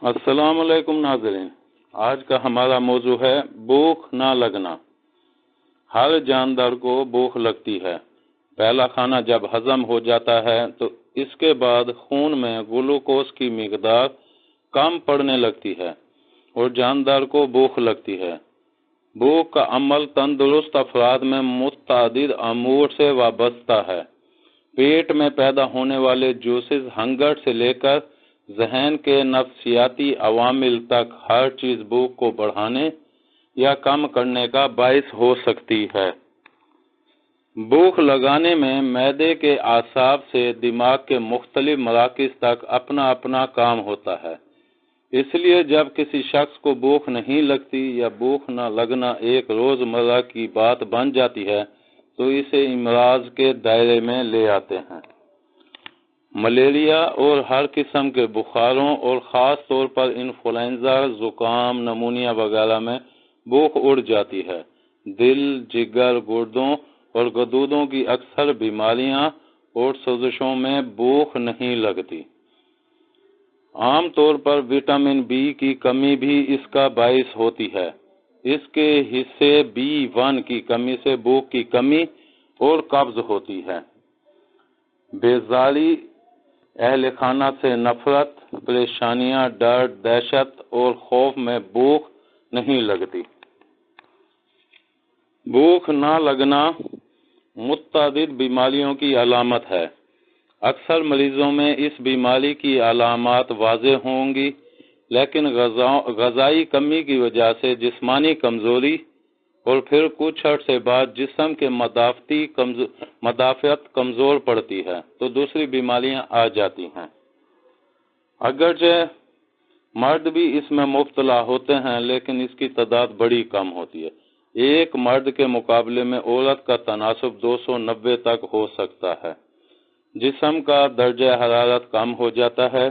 السلام علیکم ناظرین، آج کا ہمارا موضوع ہے بھوک نہ لگنا۔ ہر جاندار کو بھوک لگتی ہے۔ پہلا کھانا جب ہضم ہو جاتا ہے تو اس کے بعد خون میں گلوکوز کی مقدار کم پڑنے لگتی ہے اور جاندار کو بھوک لگتی ہے۔ بھوک کا عمل تندرست افراد میں متعدد امور سے وابستہ ہے۔ پیٹ میں پیدا ہونے والے جوسز ہنگر سے لے کر ذہن کے نفسیاتی عوامل تک ہر چیز بھوک کو بڑھانے یا کم کرنے کا باعث ہو سکتی ہے۔ بھوک لگانے میں معدے کے اعصاب سے دماغ کے مختلف مراکز تک اپنا اپنا کام ہوتا ہے۔ اس لیے جب کسی شخص کو بھوک نہیں لگتی یا بھوک نہ لگنا ایک روزمرہ کی بات بن جاتی ہے تو اسے امراض کے دائرے میں لے آتے ہیں۔ ملیریا اور ہر قسم کے بخاروں اور خاص طور پر انفلوئنزا، زکام، نمونیا وغیرہ میں بھوک اڑ جاتی ہے۔ دل، جگر، گردوں اور غدودوں کی اکثر بیماریاں اور سوزشوں میں بھوک نہیں لگتی۔ عام طور پر وٹامن بی کی کمی بھی اس کا باعث ہوتی ہے۔ اس کے حصے B1 کی کمی سے بھوک کی کمی اور قبض ہوتی ہے۔ بیزاری، اہل خانہ سے نفرت، پریشانیاں، ڈر، دہشت اور خوف میں بھوک نہیں لگتی۔ بھوک نہ لگنا متعدد بیماریوں کی علامت ہے۔ اکثر مریضوں میں اس بیماری کی علامات واضح ہوں گی، لیکن غذائی کمی کی وجہ سے جسمانی کمزوری اور پھر کچھ عرصے بعد جسم کے مدافعت کمزور پڑتی ہے تو دوسری بیماریاں آ جاتی ہیں۔ اگرچہ مرد بھی اس میں مبتلا ہوتے ہیں لیکن اس کی تعداد بڑی کم ہوتی ہے۔ ایک مرد کے مقابلے میں عورت کا تناسب 290 تک ہو سکتا ہے۔ جسم کا درجہ حرارت کم ہو جاتا ہے،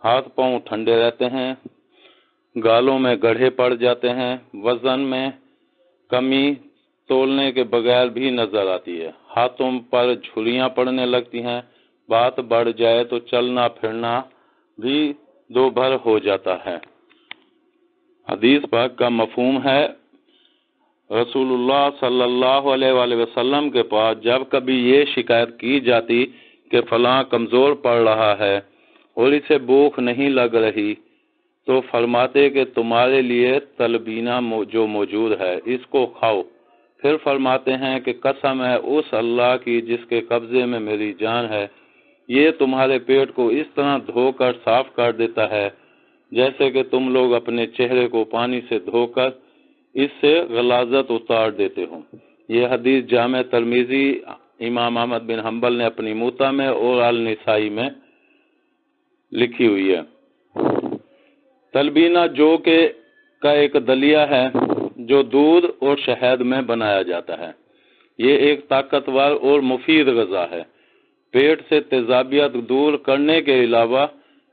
ہاتھ پاؤں ٹھنڈے رہتے ہیں، گالوں میں گڑھے پڑ جاتے ہیں، وزن میں کمی تولنے کے بغیر بھی نظر آتی ہے، ہاتھوں پر جھریاں پڑنے لگتی ہیں، بات بڑھ جائے تو چلنا پھرنا بھی دوبھر ہو جاتا ہے۔ حدیث پاک کا مفہوم ہے، رسول اللہ صلی اللہ علیہ وآلہ وسلم کے پاس جب کبھی یہ شکایت کی جاتی کہ فلاں کمزور پڑ رہا ہے اور اسے بھوک نہیں لگ رہی تو فرماتے کہ تمہارے لیے تلبینہ جو موجود ہے اس کو کھاؤ۔ پھر فرماتے ہیں کہ قسم ہے اس اللہ کی جس کے قبضے میں میری جان ہے، یہ تمہارے پیٹ کو اس طرح دھو کر صاف کر دیتا ہے جیسے کہ تم لوگ اپنے چہرے کو پانی سے دھو کر اس سے غلاظت اتار دیتے ہو۔ یہ حدیث جامع ترمذی امام احمد بن حنبل نے اپنی موطا میں اور النسائی میں لکھی ہوئی ہے۔ تلبینہ جو کہ کا ایک دلیہ ہے جو دودھ اور شہد میں بنایا جاتا ہے۔ یہ ایک طاقتور اور مفید غذا ہے۔ پیٹ سے تیزابیت دور کرنے کے علاوہ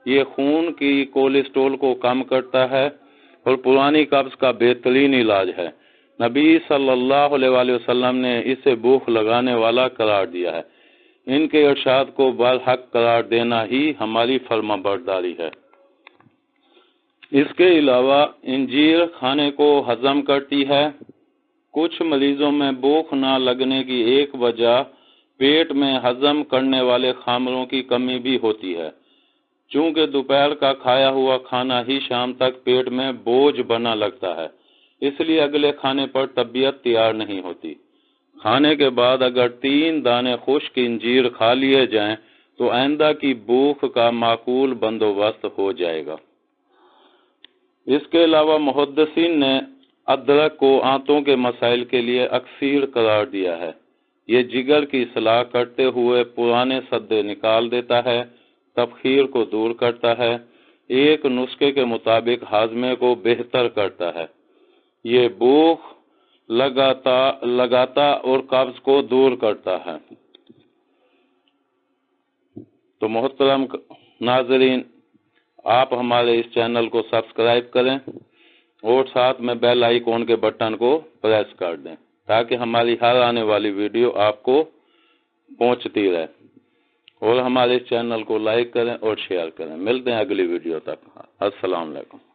یہ خون کی کولیسٹرول کو کم کرتا ہے اور پرانی قبض کا بہترین علاج ہے۔ نبی صلی اللہ علیہ وآلہ وسلم نے اسے بھوک لگانے والا قرار دیا ہے۔ ان کے ارشاد کو برحق قرار دینا ہی ہماری فرما برداری ہے۔ اس کے علاوہ انجیر کھانے کو ہضم کرتی ہے۔ کچھ مریضوں میں بھوک نہ لگنے کی ایک وجہ پیٹ میں ہضم کرنے والے خامروں کی کمی بھی ہوتی ہے۔ چونکہ دوپہر کا کھایا ہوا کھانا ہی شام تک پیٹ میں بوجھ بنا لگتا ہے، اس لیے اگلے کھانے پر طبیعت تیار نہیں ہوتی۔ کھانے کے بعد اگر 3 دانے خشک انجیر کھا لیے جائیں تو آئندہ کی بھوک کا معقول بندوبست ہو جائے گا۔ اس کے علاوہ محدثین نے ادرک کو آنتوں کے مسائل کے لیے اکسیر قرار دیا ہے۔ یہ جگر کی اصلاح کرتے ہوئے پرانے سدے نکال دیتا ہے، تبخیر کو دور کرتا ہے، ایک نسخے کے مطابق ہاضمے کو بہتر کرتا ہے۔ یہ بھوک لگاتا اور قبض کو دور کرتا ہے۔ تو محترم ناظرین، آپ ہمارے اس چینل کو سبسکرائب کریں اور ساتھ میں بیل آئیکن کے بٹن کو پریس کر دیں تاکہ ہماری ہر آنے والی ویڈیو آپ کو پہنچتی رہے۔ اور ہمارے چینل کو لائک کریں اور شیئر کریں۔ ملتے ہیں اگلی ویڈیو تک۔ السلام علیکم۔